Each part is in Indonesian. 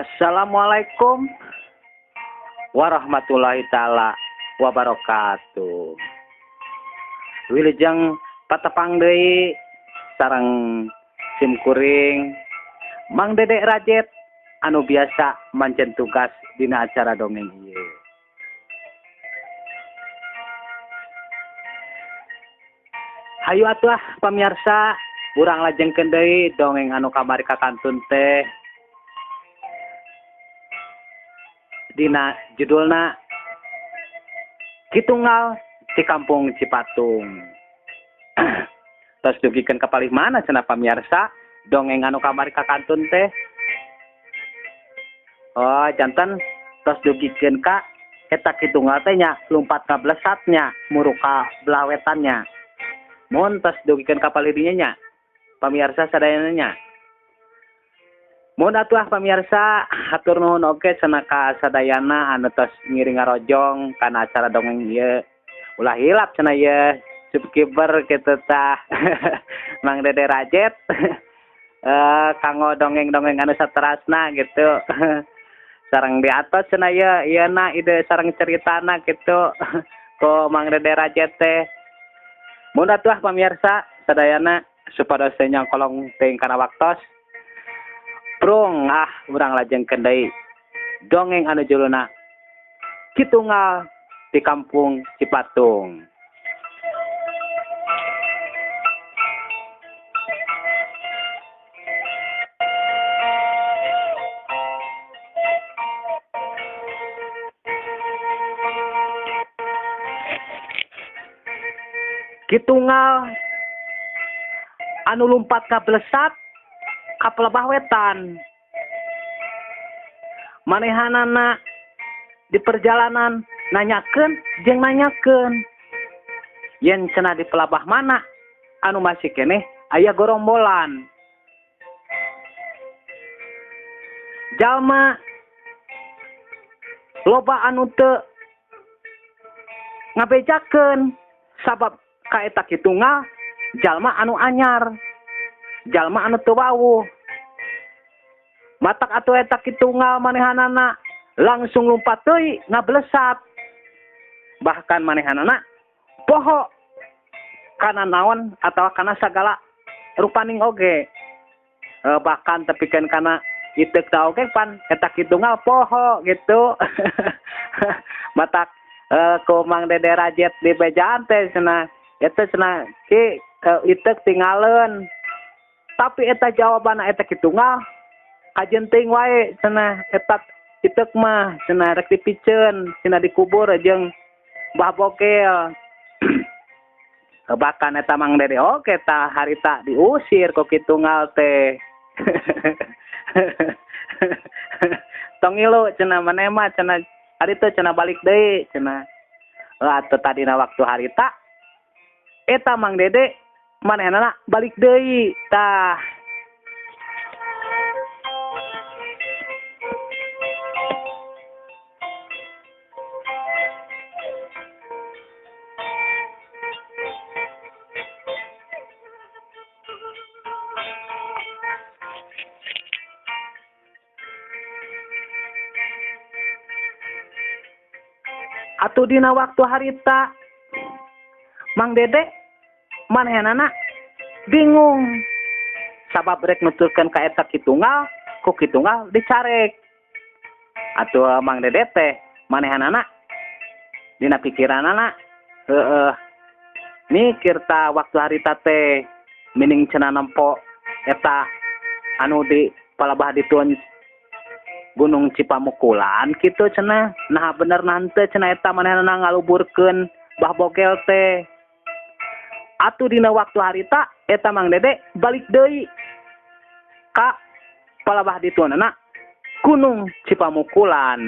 Assalamualaikum warahmatullahi taala wabarakatuh. Wilujeng patepang deui sareng sim kuring Mang Dedek Rajet anu biasa mancen tugas dina acara dongeng ieu. Hayu atuh pamirsa, urang lajengkeun deui dongeng anu kamari kakantun teh. Dina judulna Kitunggal di Kampung Cipatung. Tos dugikeun ka palih mana cenah pamirsa dongeng anu kamari kakantun teh. Oh, janten tos dugikeun ka eta kitunggal teh nya lumpat ka blesatnya muruka belah wetannya. Mun tos dugikeun ka palih dinya nya pamirsa sadayana nya. Mun atuh pamirsa hatur nuhun oge cenah ka sadayana anu tos ngiring ngarojong kana acara dongeng ieu. Ulah hilap cenah ieu subscriber kitu tah. Mang Dedek Rajet. Kanggo dongeng-dongeng anu saterasna gitu. Sareng diatos cenah ieu ieuna ide sareng ceritana gitu. Ko Mang Dedek Rajet teh. Mun atuh pamirsa sadayana supados teh nyangkolong teuing kana waktos. Prung urang lajengkeun deui dongeng anu judulna Kitunggal di Kampung Cipatung. Kitunggal anu lumpat ka blesat ka pelebah wetan. Manehanana di perjalanan nanyakeun jeung nanyakeun. Yen cenah di pelabah mana anu masih keneh aya gorombolan. Jalma loba anu teu ngabejakeun sabab ka eta kitunggal jalma anu anyar. Jalma anu teu wawuh. Matak atuh eta kitunggal manehanana langsung lumpat deui ngablesat. Bahkan manehanana poho kana naon atawa kana sagala rupaning oge. Bahkan tepikeun kana iteuk teh oge pan eta kitunggal poho gitu. Matak ku Mang Dedek Rajet di bejaan teh cenah eta cenah ki iteuk tinggalin. Tapi eta jawabanna eta kitunggal kajenting wae cenah eta iteuk mah cenah rek dipikeun cenah dikubur jeung Mbah Bokel. Bahkan eta Mang Dedek oge tah harita diusir ku kitunggal teh. Tong ilu cenah maneh mah cenah ari teh cenah balik deui cenah. Atuh tadina waktu harita eta Mang Dedek manehanana balik deui tah. Atuh dina waktu harita Mang Dedek manehanana bingung sabab rek nuturkeun ka eta kitunggal ku kitunggal dicarek. Atuh Mang Dedek teh manehanana dina pikiranana mikir ta waktu harita teh mining cenah nempo eta anu di palebah dituan Gunung Cipamukulan kitu cenah. Nah bener nante cenah eta manehanana ngaluburkeun Mbah Bokel teh. Atuh dina waktu harita eta Mang Dedek balik deui ka palebah dituanna Gunung Cipamukulan.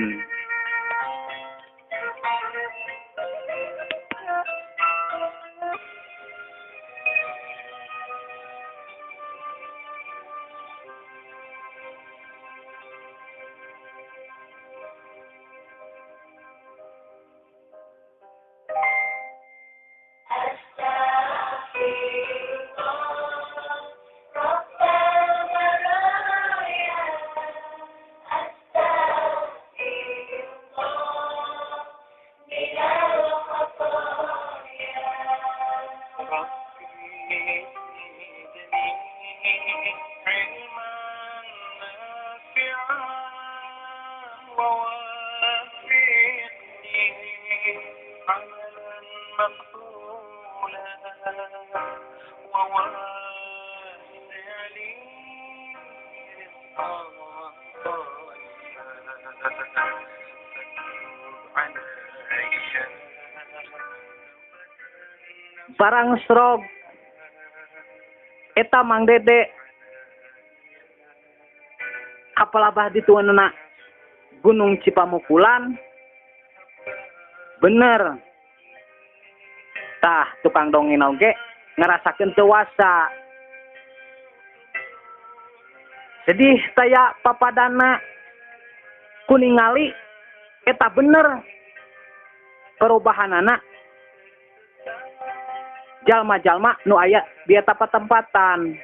barang srog eta Mang Dede kapalabah dituanna Gunung Cipamukulan bener tah tukang dongeng oge ngarasakeun teu wasa sedih taya papadana kuningali eta bener perubahanana jalma-jalma nu aya di eta patempatan.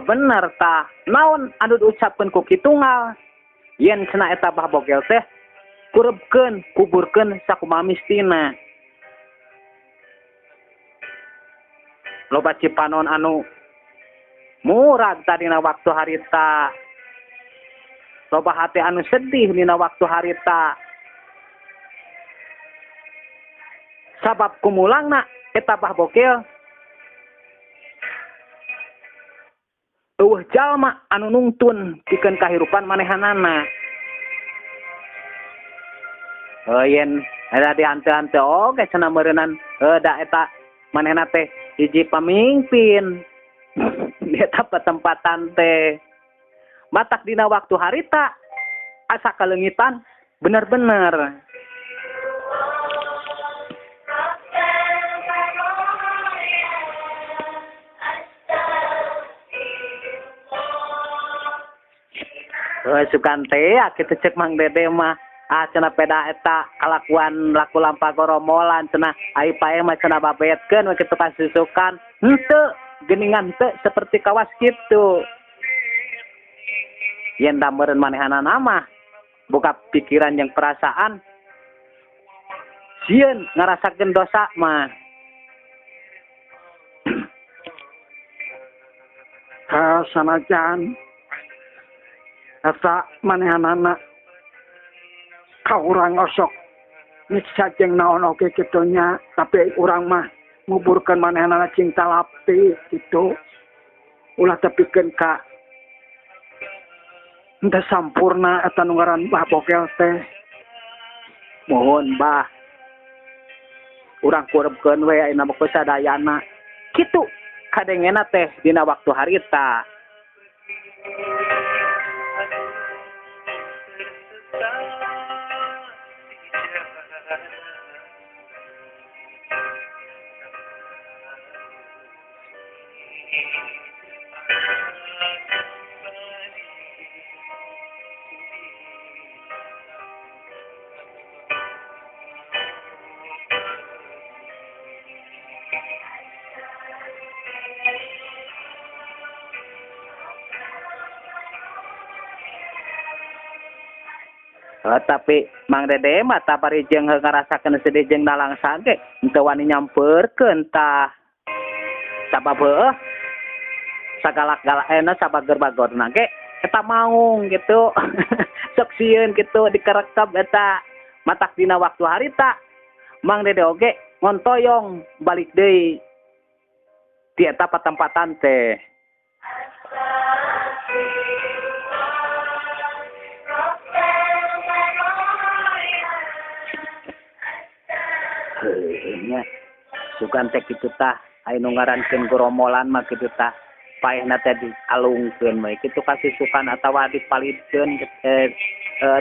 Bener tah. Naon anu diucapkeun ku kitunggal? Yen cenah eta bah bogel teh kurebkeun, kuburkeun sakumaha mistina. Loba cipanon anu murag tadina waktu harita. Loba hati anu sedih dina waktu harita. Sabab kumulangna eta bah bogel eueuh jalma anu nungtun pikeun kahirupan manehanana. Yen ada dihante-hante oge cenah meureunnan da eta manehna teh hiji pamimpin di eta patempatan teh. Matak dina waktu harita asa kalengitan bener-bener. Sukan teh kitu cek Mang Dede mah cenah peda eta kalakuan laku lampa goromolan cenah ai pae mah cenah babetkeun we kitu kasusukan henteu geuningan teu seperti kawas kitu yen da meureun manehanana mah boga pikiran jeung perasaan sieun ngarasakeun dosa mah sanajan asa manehanana ka urang osok nyiksa jeung naon oge kitu nya tapi urang mah nguburkeun manehanana cing talapti kitu ulah tepikeun ka henteu sampurna eta nu ngaran Bah Bogel teh mohon Bah urang kurebkeun we ayeuna mah sadayana kitu kadengena teh dina waktu harita. Tapi Mang Dede mah tabari jeung ngarasakeun sedih jeung nalangsa ge henteu wani nyampeurkeun tah sabab heueuh sagalak-galakna sabager-bagorna ge eta maung gitu sok sieun kitu dikerekep eta matak dina waktu harita Mang Dede oge ngontoyong balik deui ti eta patempatan teh. Nya sugan teh kitu tah aya nu ngarankeun goromolan mah kitu tah paehna teh dialungkeun we kitu kasusukan atawa dipalidkeun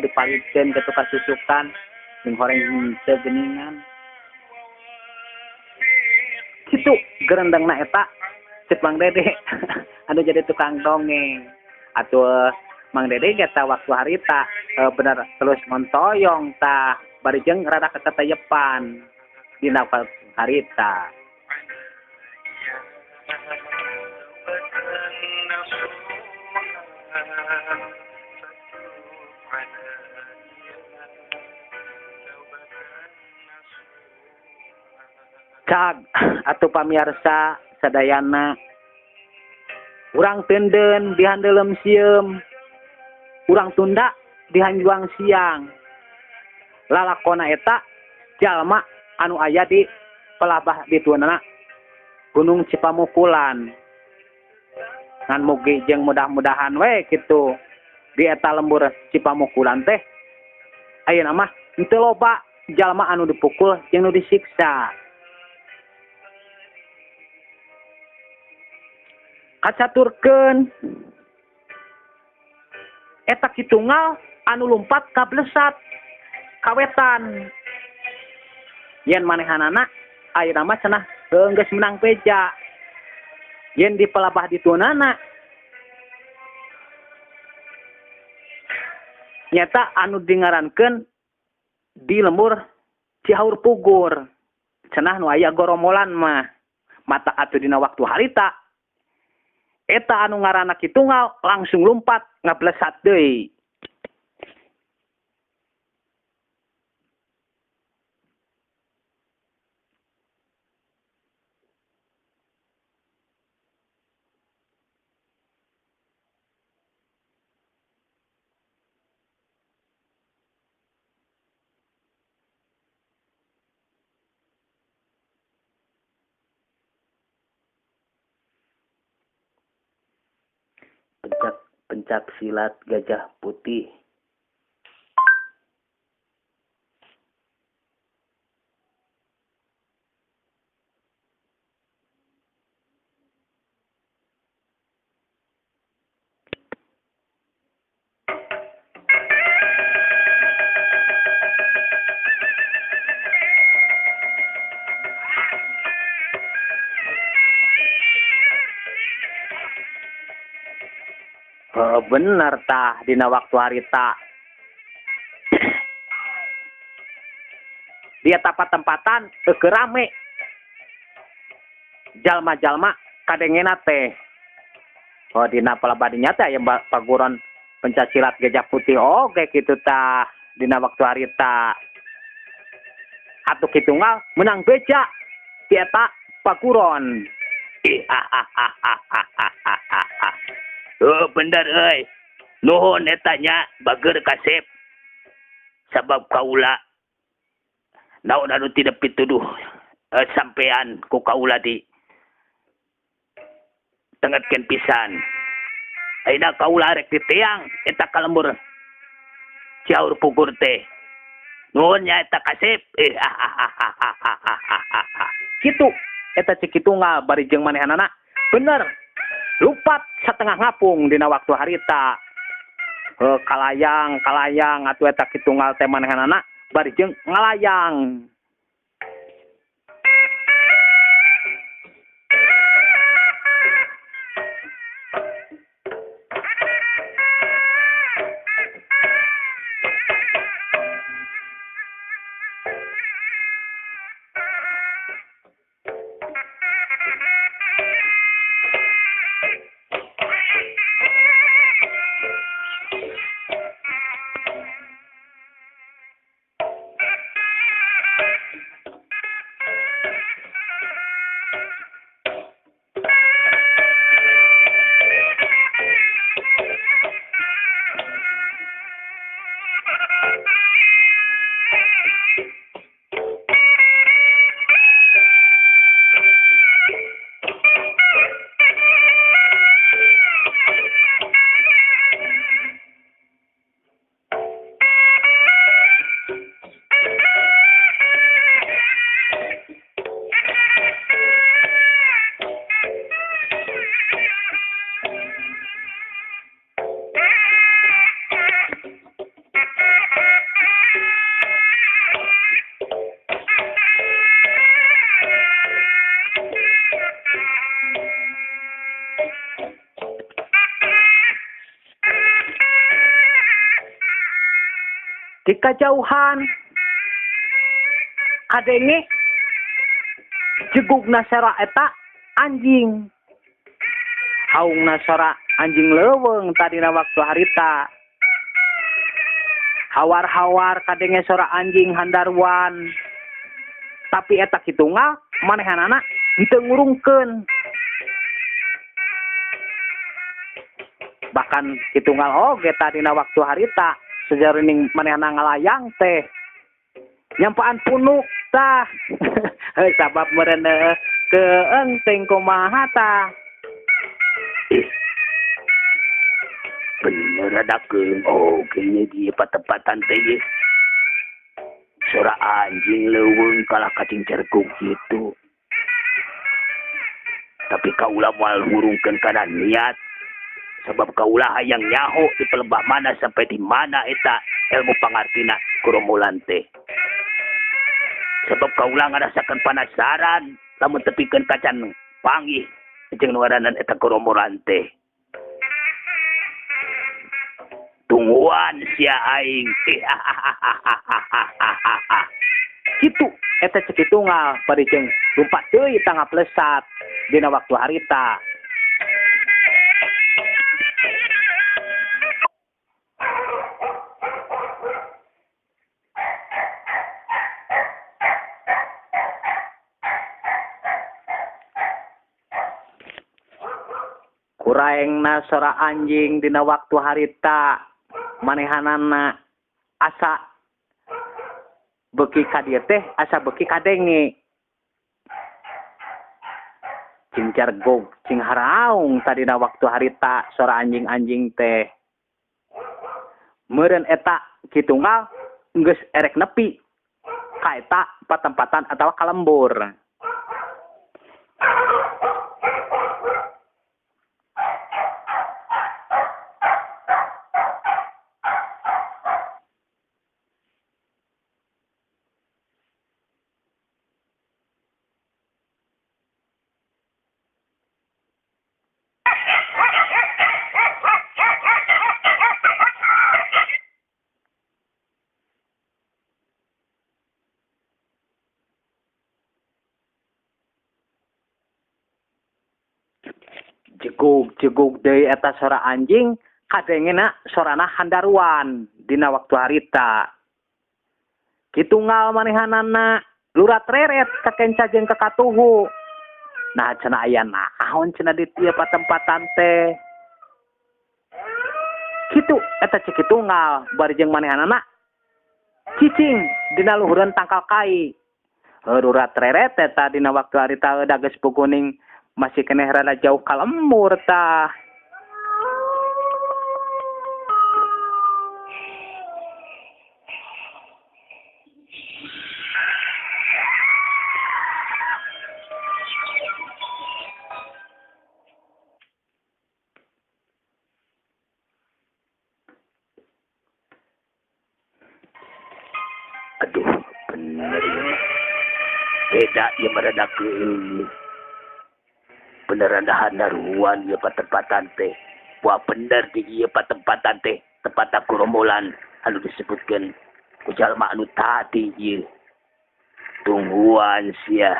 dipalidkeun kitu kasusukan jeung horeng teu geuningan kitu gerendengna eta cek Mang Dede anu jadi tukang dongeng atuh Mang Dede eta waktu harita bener terus ngontoyong tah bari jeung rada katayepan dina harita. Cag atuh pamirsa sadayana urang teunden dihandelem sieum urang tunda dihanjuang siang lalakona eta jalma anu aya di pelabah dituanana Gunung Cipamukulan ngan mugi jeung mudah-mudahan we kitu di eta lembur Cipamukulan teh ayeuna mah henteu loba jalma anu dipukul jeung nu disiksa hacaturkeun eta kitunggal anu lumpat ka blesat kawetan yen manehanana ayeuna mah cenah geus menang beja yen dipelabah ditunana nyata anu dingarankeun di lembur Cihaur Pugur cenah nu aya goromolan mah mata atuh dina waktu harita eta anu ngaranna kitunggal langsung lumpat ngablesat deui. Pencak silat Gajah Putih. Bener tah dina waktu harita dia tempat-tempatan teu rame jalma-jalma kadengena teh dina palabadinya teh aya paguron pencaksilat Gajah Putih oge kitu tah dina waktu harita atuh kitunggal menang beja ti eta paguron. Bener euy. Nuhun eta nya bager kasep. Sabab kaula naon anu tidak pituduh sampean ku kaula di tengetkeun pisan. Ayeuna kaula rek diteang eta kalembur Cihaur Pugur teh. Nuhun nya eta kasep. Kitu eta cikitunggal bari jeung manehanana bener. Lupat setengah ngapung dina waktu harita kalayang atuh eta kitunggal teh manehanana bari jeung ngalayang. Di kajauhan kadenge jegugna sora eta anjing. Haungna sora anjing leuweung tadina waktu harita. Hawar-hawar kadenge sora anjing handarwan. Tapi eta kitunggal manehanana henteu ngurungkeun. Bahkan kitunggal oge tadina waktu harita sejareuning manehna ngalayang teh nyampaan punuk tah sabab meureun keenteng kumaha tah bener adakeun oge di patempatan teh sora anjing leuweung kalah kacing cerkung kitu Tapi kaulah moal hurungkeun kana niat. Sebab kaulah hayang nyaho di pelembah mana sampai di mana eta ilmu pangartina kurumulan teh. Sebab kaulah ngarasakeun penasaran lamun tepikeun kacan panggih jeung nu ngaranan eta kurumulan teh. Tungguan sia aing. Kitu eta ceuk tunggal bari jeung lumpat deui tangah plesat dina waktu harita. Kuraengna sora anjing dina waktu harita manehanana asa beuki ka dieu teh asa beuki ka denge. Cing jargog cing haraung tadina waktu harita sora anjing-anjing teh. Meureun eta kitunggal geus erek nepi ka eta patempatan atawa ka lembur. Jegug deui eta sora anjing kadengena sorana handaruan dina waktu harita. Kitunggal manehanana lurat reret kakenca jeung kakatuhu. Nah cenah aya naon cenah di ieu patempatan teh. Kitu eta ceuk kitunggal bari jeung manehanana cicing dina luhureun tangkal kai. Lurat reret eta dina waktu harita da geus puguning masih keneh rada jauh ka lembur tah. Aduh, bener ya. Beda ya meradak beneran handaruan ieu patempatan teh. Wah bener di ieu patempatan teh tempat kurumulan anu disebutkeun ku jalma anu tadi ieu. Tungguan sia.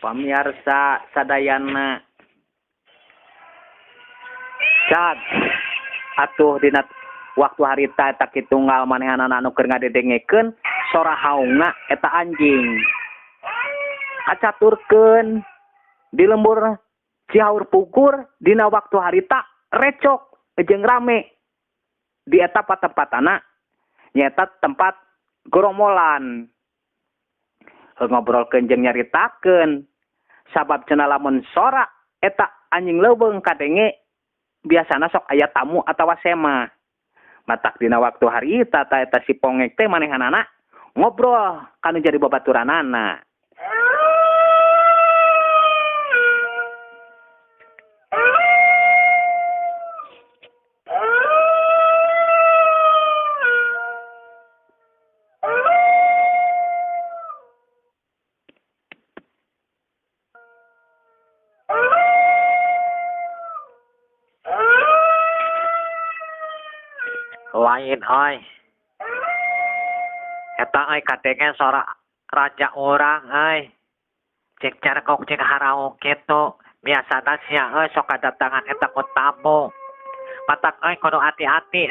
Pamirsa sadayana cad atuh dina waktu harita eta kitunggal manehanana anu keur ngadedengekeun sora haungna eta anjing. Acaturkeun di lembur Cihaur Pukur dina waktu harita recok jeung rame di eta patempatana nyaeta tempat goromolan. Ngobrolkeun jeung nyaritakeun sabab cenah lamun sora eta anjing leuweung kadenge biasana sok aya tamu atawa sema. Matak dina waktu harita ta eta si pongek teh manehanana ngobrol kanu jadi babaturanana. Lain oi. Eta oi kadenge sora raja orang oi. Cek carkok cek haraung kitu. Biasana sia oi sok kadatangan eta ku tamu. Matak kudu hati-hati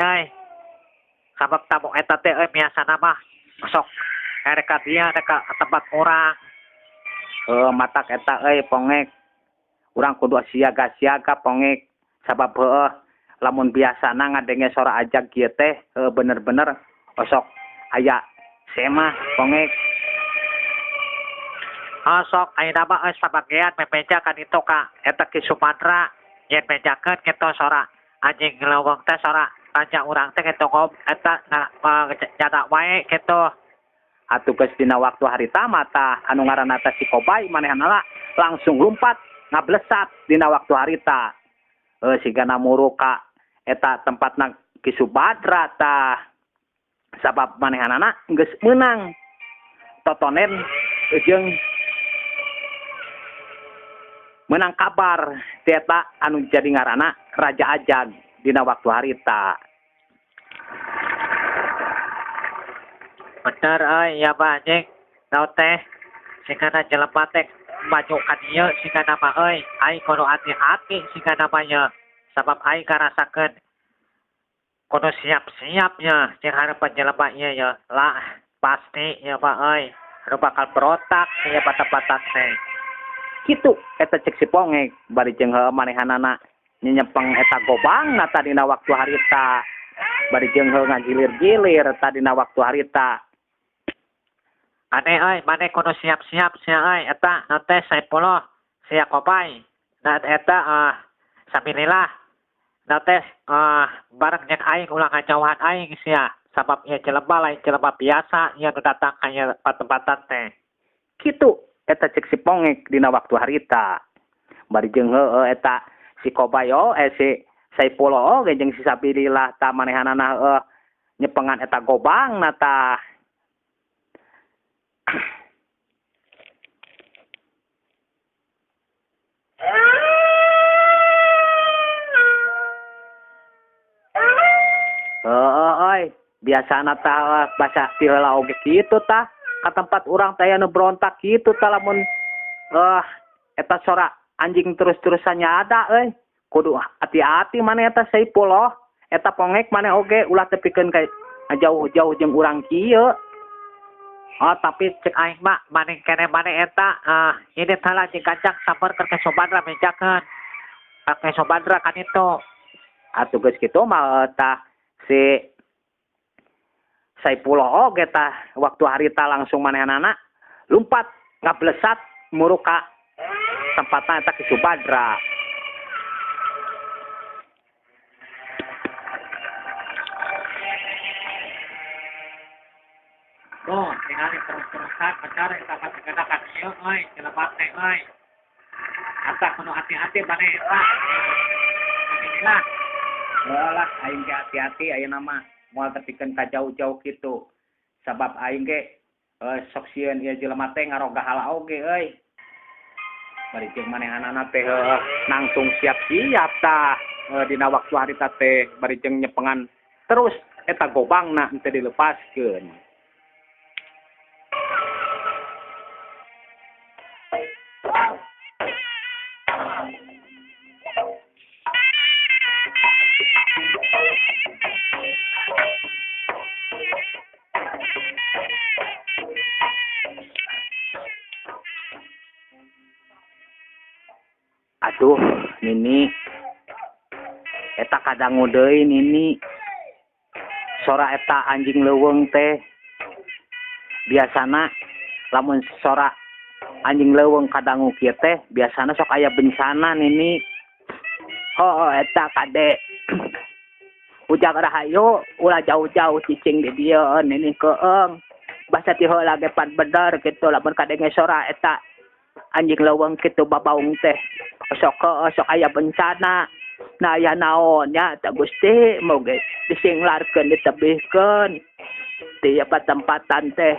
sabab tamu eta teh biasa nama sok mereka dia dekat tempat orang. Matak eta pongek urang kudu siaga-siaga pongek sabab lamun biasana ngadenge sora ajag kieu teh bener-bener osok aya sema pongek. Sok ayeuna mah sabagean memeja kan itu ka eta Ki Sumadra yen mejakeun kitu sora anjing leuweung teh sora raja urang teh kitu eta nyata wae kitu. Atuh geus dina waktu harita mata anu ngaranna teh si Kobay manehna langsung lumpat ngablesat dina waktu harita. Sigana muru ka eta tempatna Ki Sumadra tah sabab manehanana geus meunang totonen jeung menang kabar eta anu jadi ngaranna Raja Ajag dina waktu harita. Bener ya anjing naon teh singana jelema teh maju ka dieu singana mah ai kudu hati-hati singana mah nya sabab ai ngarasakeun kudu siap-siap nya jeung hareupeun jelema ieu ya lah pasti ya mah anu bakal berontak ya patah-patah teh. Kitu eta cek si pongek bari jeung manehanana nyepeng eta gobangna tadina waktu harita bari jeung ngagilir-gilir tadina waktu harita. Ane mane kudu siap-siap sia eta teh Saipullah sia Kobay. Da eta sabilillah. Da teh bareng jeung aing ulah ngajauhan aing sia sabab ieu jelema lain jelema biasa ieu nu datang ka ieu patempatan teh. Kitu eta cek si pongek dina waktu harita. Bari jeung eta si Kobay si Saipullah jeung si sabilillah ta manehanana nyepengan eta gobangna tah. Biasana tah basa ti heula oge kitu tah ka tempat urang teh anu berontak kitu tah lamun eta sora anjing terus-terusan nyada kudu hati-hati maneh eta Saipullah eta pongek maneh oge ulah tepikeun ka jauh-jauh jeung urang kieu. Tapi cek aing mah maning kene maneh eta ini tala jeung kancang saperkeun ke Sumadra mejakeun. Ke Sumadra kan itu. Atuh geus kitu mah tah si Saipullah oge tah waktu harita langsung manehanana lumpat ngablesat muru ka tempatna eta Ki Sumadra. Tinggalin terus-terusan mencari tempat segedakan ieu jelema teh asa kudu hati-hati maneh eta. Inilah. Lah aing ge hati-hati ayeuna mah moal tepikeun ka jauh-jauh kitu. Sabab aing ge sok sieun ieu jelema teh ngaroga hala oge Bari jeung manehanana teh langsung siap-siap tah dina waktu harita teh bari jeung nyepengan terus eta gobangna teu dilepaskeun. Aduh, Nini. Eta kadangu deui Nini. Sora eta anjing leuweung teh. Biasana lamun sora anjing leuweung kadangu kieu teh biasana sok aya bencana Nini. Eta kade. Ujang rahayu ulah jauh-jauh cicing di dieu Nini keeng. Basa ti heula ge pan bener kitu lamun kadenge sora eta anjing leuweung kitu babaung teh. Sok aya bencana. Nah ya naonnya tak Gusti moge disinglarkeun ditebihkeun di tempatan teh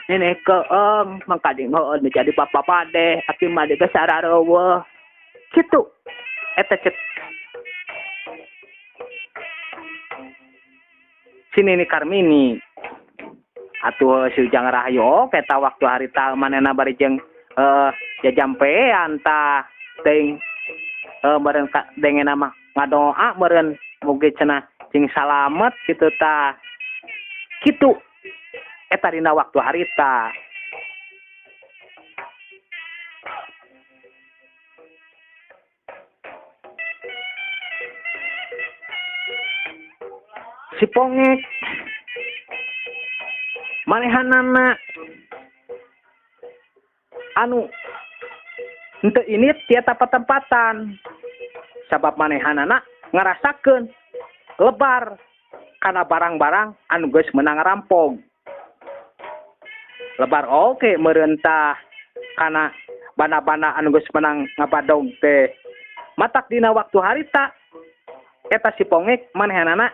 ini keeng mangkading heueul menjadi bapa pade aki mah geus sarareuweuh kitu eta cek sini ni Karmini atuh si Ujang Rahayu eta waktu harita manehna bari jeung jajampean tah teuing meureun dengeuna mah ngadoa meureun moge cenah jeung salamet kitu tah. Kitu eta dina waktu harita. Si Pongek manehanana anu henteu ini tiata patempatan sabab manehanana ngarasakeun lebar kana barang-barang anu geus meunang rampog lebar oke meurentah kana bana-bana anu geus meunang ngabadog teh matak dina waktu harita eta si Pongek manehanana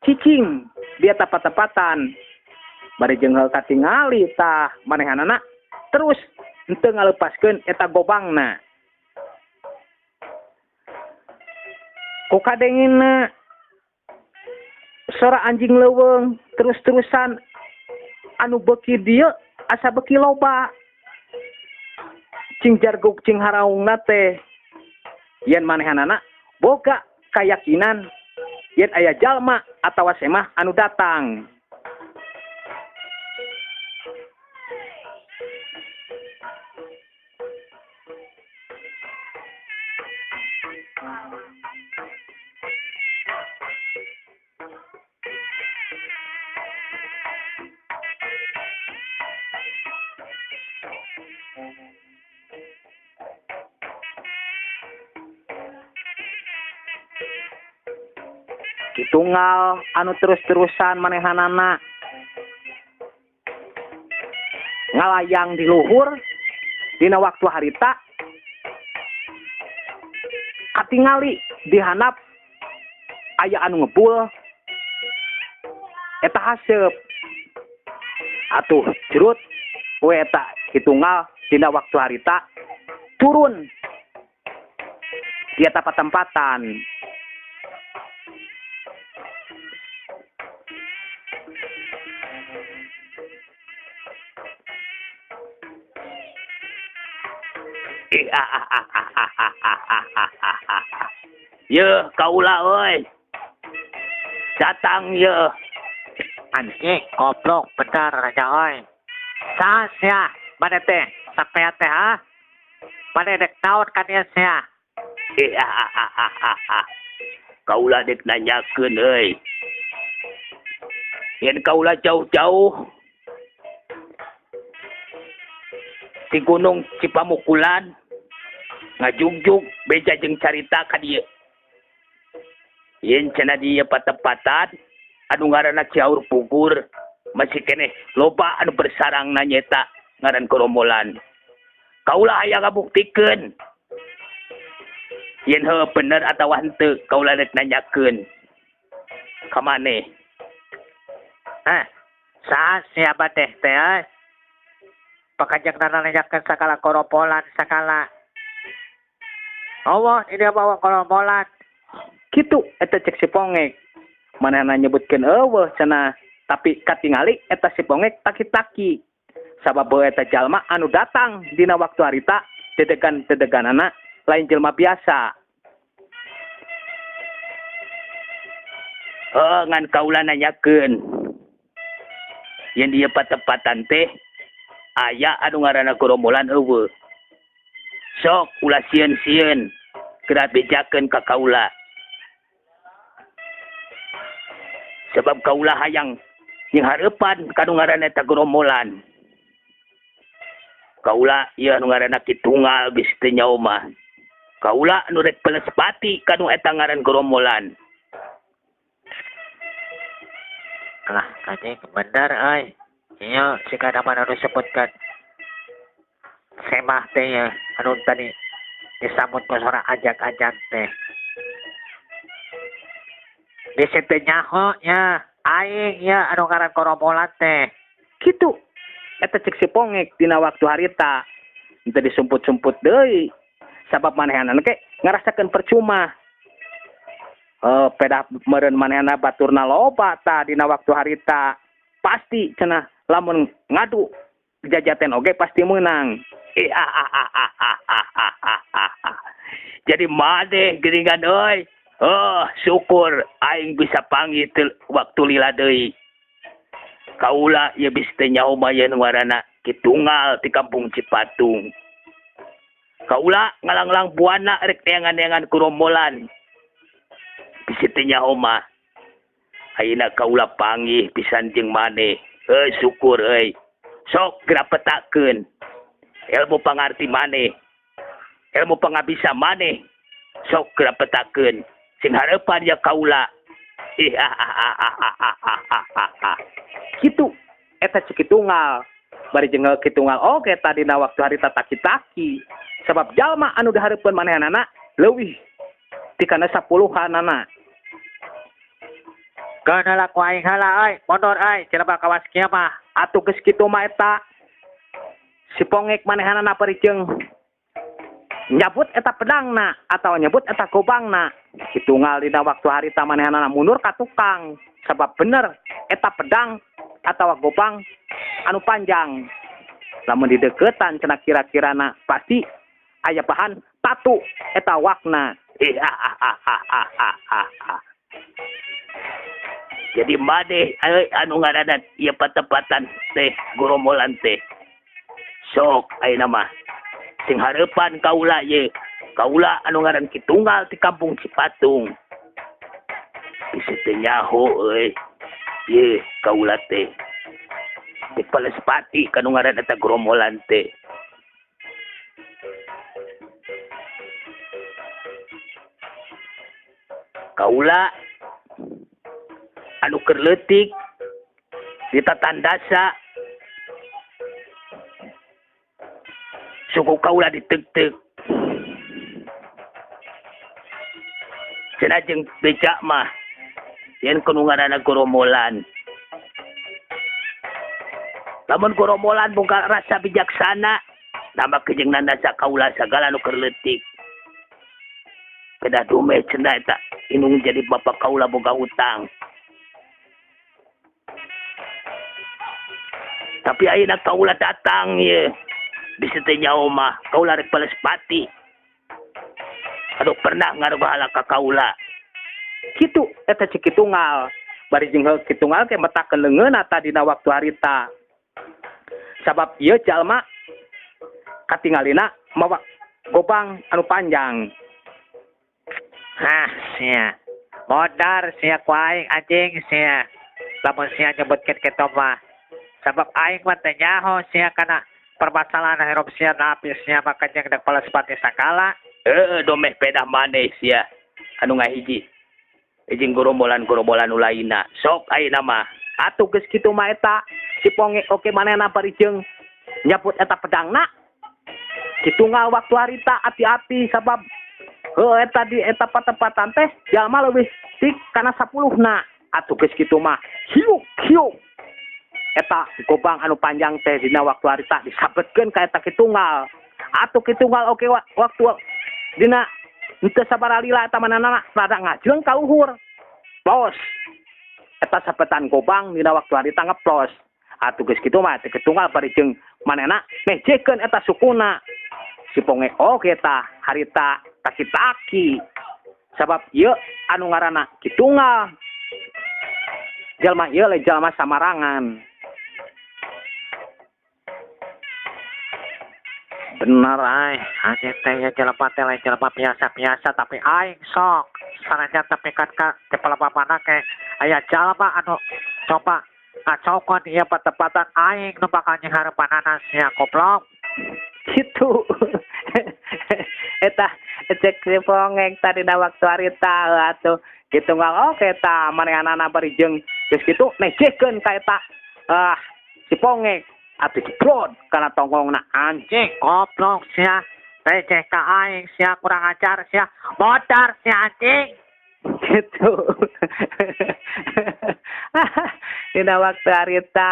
cicing dia tepat-tepatan bari jeung heuh katingali tah manehanana terus henteu ngalepaskeun eta gobangna ku kadengeuna sora anjing leuweung terus-terusan anu beuki dieu asa beuki loba cing jarguk cing haraungna teh yen manehanana boga kayakinan yen aya jalma atawa semah anu datang. Kitunggal anu terus-terusan manehanana ngalayang di luhur dina waktu harita katingali dihanap aya anu ngebul eta haseup atuh jerut we eta kitunggal dina waktu harita turun di eta patempatan. Ye kaula euy. Datang ye. Anjing goblok bener aja oi. Saha sia mana teh sampean teh ha? Mana dek naon ka dieu sia? Kaula dek nanyakeun euy. Yen kaula jauh-jauh di Gunung Cipamukulan ngajugjug beja jeung carita ka dieu. Yen cenah dieu patempatan anu ngaranna Ciaur Pugur masih keneh loba anu bersarang nanyeta ngaran Korombolan. Kaula aya ngabuktikeun. Yen heuh bener atawa henteu kaula rek nanyakeun. Ka maneh? Hah? Saha sia teh teh? Pakajak nanyakeun sakala Korombolan sakala. Allah ini bawa Korombolan. Kitu eta cek si Pongek. Manehna nyebutkeun eueuh cenah, tapi katingali eta si Pongek taki-taki. Sabab eta jalma anu datang dina waktu harita dedegan-dedeganana lain jelma biasa. Ngan kaula nanyakeun. Yen dieu patempatan teh aya anu ngaranna Korombolan eueuh. Sok ulah sieun-sieun geura bejakeun ka kaula. Sebab kaula hayang nyhareupan ka anu ngaranna eta Korombolan. Kaula ieu anu ngaranna Kitunggal geus teu nyaho mah. Kaula anu rek pelespati ka anu eta ngaran Korombolan. Lah, anjing bener euy. Ieu sikana mana anu sebutkeun. Semah teh ya, anu tadi disambut ku suara ajak-ajak teh. Bisi teh nyaho nya, aing ya anu ngaran Korombolan teh. Kitu eta cek si Pongek dina waktu harita. Henteu disumput-sumput deui. Sabab manehanana ke ngarasakeun percuma. Pedah meureun manehna baturna loba tah dina waktu harita. Pasti cenah lamun ngadu jajaten oge pasti meunang. Jadi made geuningan euy. Oh, syukur aing bisa panggil waktu lila deui. Kaula ya bisa nyaho mayen warana kitunggal di kampung Cipatung. Kaula ngalang-lang buana rek neangan-neangan kurombolan. Bisa nyaho mah. Ayeuna kaula panggih pisan jeung maneh. Syukur euy. Sok geura petakeun. Ilmu pangarti maneh. Ilmu pangabisa maneh. Sok geura petakeun. Sing hareupan ya kaula. Kitu eta cikitunggal bari jeung kitunggal oge tadi na waktu harita taki-taki sabab jalma anu dihareupeun manehanana leuwih ti kana 10-anana. Kana laku aing hala euy, mondor euy, jelema kawas kieu mah. Atuh geus kitu mah eta si pongek manehanana bari jeung nyabut eta pedangna atau nyebut eta gobangna. Kitunggal dina waktu harita manehanana mundur ka tukang sabab bener eta pedang atau gobang anu panjang. Lamun di deketan cenah kira-kirana pasti aya bahan tatu eta wakna. Jadi maneh anu ngaranna ieu patepatan teh gorombolan teh. Sok ayeuna mah sing hareupan kaula ye. Kaula anu ngaran kitunggal di kampung Cipatung. Bisa teh nyaho euy. Ye kaula teh. Di Palespati kanu ngaran eta gorombolan teh. Kaula anu keur leutik di tatandasa suku kaula diteug-teug. Cenah jeung becak mah yen kudu ngaranna gorombolan. Lamun gorombolan boga rasa bijaksana, nama kejeng nandasa kaula sagala anu keur leutik. Kedah dume cenah eta inung jadi bapak kaula boga utang. Tapi ayeuna kaula datang ye. Bisa teh nyaho mah kaula rek Palespati. Aduh pernah ngarubahala ka kaula. Kitu eta cikitunggal bari jeung kitunggal ke metakeun leungeunna tadina waktu harita. Sabab ieu jalma katingalina mawa gobang anu panjang. Hah, sia. Modar sia ku aing anjing sia. Lamun sia nyebutkeun kitu mah. Sabab aing mah teu nyaho sia kana permasalahan hirup sia napi sia maka jeung dek Palespati sakala. Domeh pedah maneh sia anu ngahiji. Jeung gorombolan-gorombolan nu lainna. Sok ayeuna mah. Atuh geus kitu mah eta si ponge oke manehna bari jeung nyabut eta pedangna. Kitunggal waktu harita hati-hati sabab eta di eta patempatan teh jalma leuwih tik kana 10-na. Atuh geus kitu mah hiuk. Eta gobang anu panjang teh dina waktu harita disabetkeun ka eta kitunggal. Atuh kitunggal oke waktu dina henteu sabaraha lila eta manehna rada ngajleung ka uhur. Plos. Eta sabetan gobang dina waktu harita ngeplos. Atuh geus kitu mah teh kitunggal bari jeung manehna mejekeun eta sukuna. Si ponge oge tah harita taki-taki. Sabab ieu anu ngaranna kitunggal. Jalma ieu le jalma samarangan. Bener ay, anjing teh ya jelema teh lain jelema biasa-biasa tapi aing sok sanajan tapi kan ka di pelapapana ke aya jalma anu coba ngacokon ieu patempatan aing nu bakal nyhareupanana sia goblok. Gitu. Eta cek si pongeng tadi na waktu harita atuh kitunggal oke ta manehanana bari jeung geus kitu mejekeun ka eta si pongeng atuh diplot kana tonggongna anjing Goblok sia, receh ka aing sia kurang ajar sia, modar sia anjing. gitu. Dina waktu harita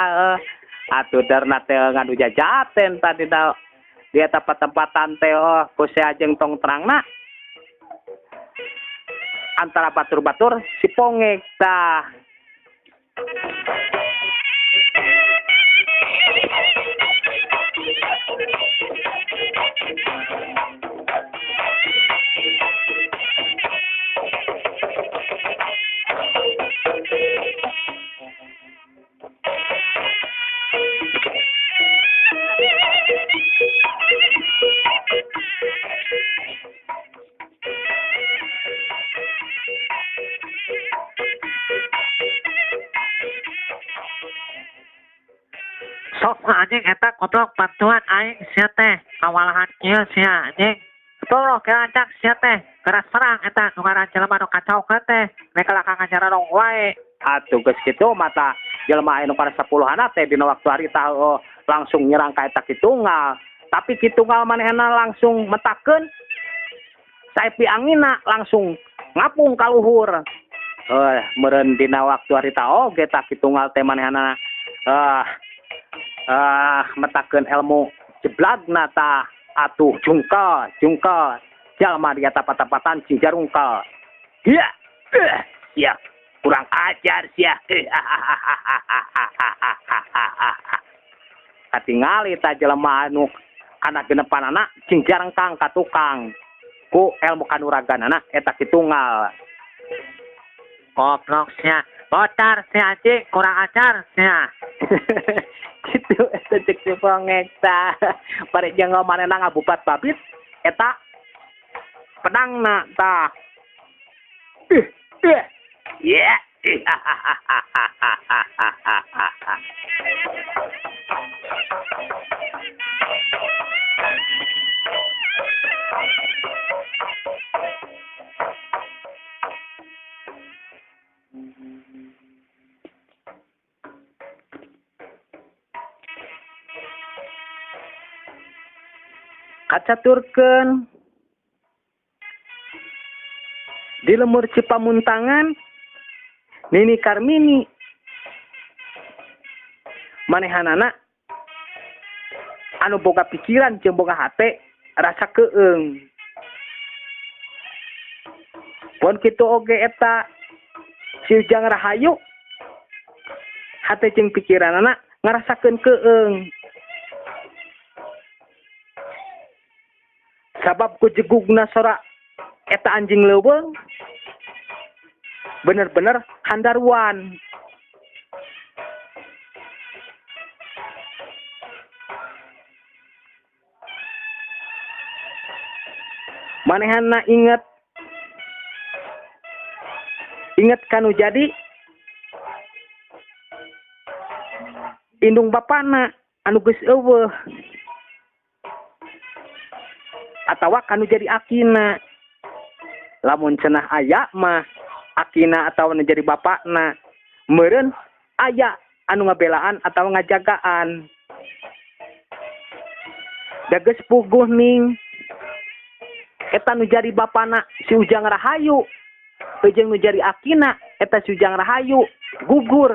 atuh darna teh ngadu jajaten tadi di eta tempatan teh ku sia jeung tong terangna antara batur-batur si pongek tah. Sok anjing eta goblok bantuan aing sia teh kawalahan kieu sia anjing. Tolong keancak sia teh keras perang eta nu ngaran jelema nu kacaukeun teh mereka lakang acara dong wae. Atuh geus kitu mata jelema anu kana 10-an teh dina waktu harita langsung nyerang ka eta kitunggal. Tapi kitunggal manehna langsung metakeun saepi angina langsung ngapung ka luhur. Meureun dina waktu harita oge tak kitunggal teh manehna metakeun ilmu jeblagna tah atuh jungkel jalma dia tapat-tapatan cijarungkel. Ya, ya, kurang ajar sia. Katingali ta jelema anu kana genepanana cing jarengkang ka tukang. Ku ilmu kanuraganana eta kitunggal. Goblok sia. Botar si anjing kurang ajar sia. Gitu eta cek si pongeta. Pare jeung manehna ngabubat babit eta pedangna tah. Ya. Kacaturkeun di lemur Cipamuntangan Nini Karmini manehanana anu boga pikiran jeung boga hate rasa keung. Pon kitu oge eta si Ujang Rahayu hate jeung pikiranana ngarasakeun keung. Sabab ku jegugna sora eta anjing leuweung bener-bener handarwan. Manehana inget kanu jadi indung bapana anu geus eueuh atawa kanu jadi akina. Lamun cenah aya mah akina atawa nu jadi bapakna, meureun aya anu ngabelaan atawa ngajagaan. Da geus puguh ning eta nu jadi bapana si Ujang Rahayu jeung nu jadi akina eta si Ujang Rahayu gugur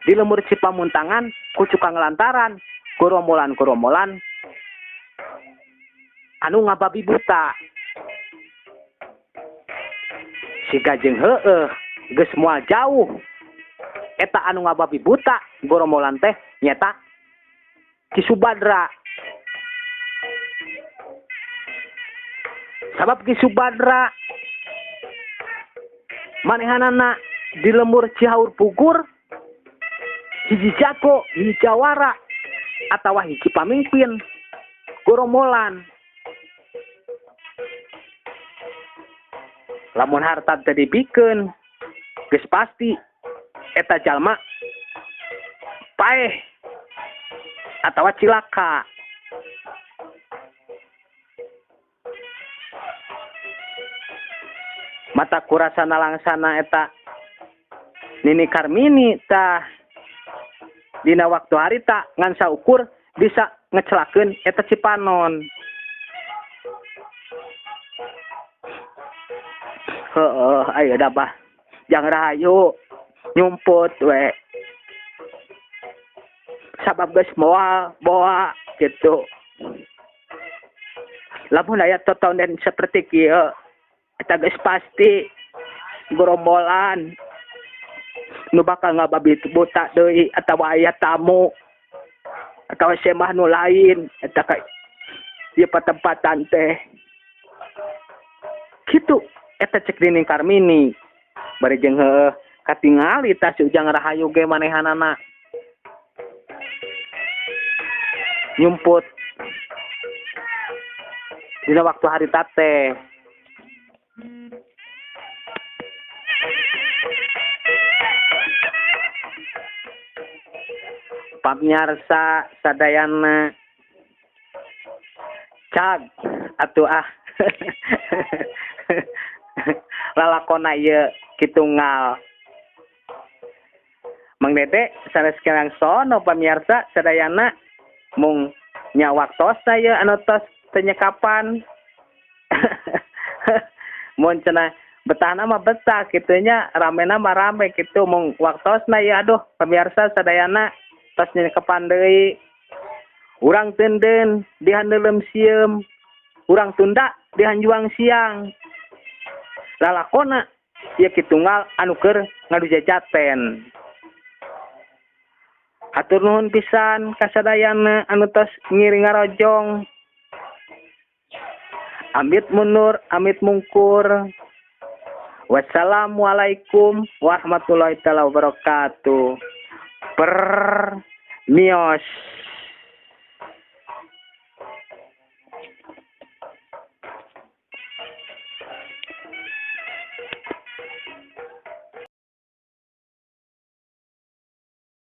di lemur Cipamuntangan ku cukang lantaran kurombolan anu ngababi buta. Si Gajeng heueuh geus moal jauh eta anu ngababi buta gorombolan teh nyata Ki Subadra. Sabab Ki Subadra manehanana di lemur Cihaur Pugur hiji jago, hiji jawara atawa hiji pamimpin gorombolan. Lamun harta teh dipikeun geus pasti eta jalma paeh atawa cilaka. Mata kurasana langsana eta Nini Karmini tah dina waktu harita ngan saukur bisa ngecelakeun eta Cipanon. Ayo dah bah, Jang Rahayu nyumput we. Sabab geus moal boa gitu. Lamun aya totonden seperti kieu, eta geus pasti gerombolan nu bakal ngababi buta deui atawa aya tamu atawa semah nu lain eta ka ieu patempatan teh. Kitu eta cek Nini Karmini bari jeung heueuh katingali tah si Ujang Rahayu ge manehanana nyumput dina waktu harita teh. Pamirsa sadayana cag atuh lalakona ieu kitunggal Mang Dede sanes kirang sono pamirsa sadayana mung nya waktosna ieu anu tos teu nyekapan mun cenah betahna mah betah kitu nya ramena mah rame kitu mung waktosna ieu aduh pamirsa sadayana tos nyekapan deui urang teunden dihandeulem sieum urang tunda dihanjuang siang lalakona ieu kitunggal anu keur ngadu jajaten hatur nuhun pisan ka sadayana anu tos ngiring ngarojong amit mundur amit mungkur wassalamualaikum warahmatullahi taala wabarakatuh. Mios.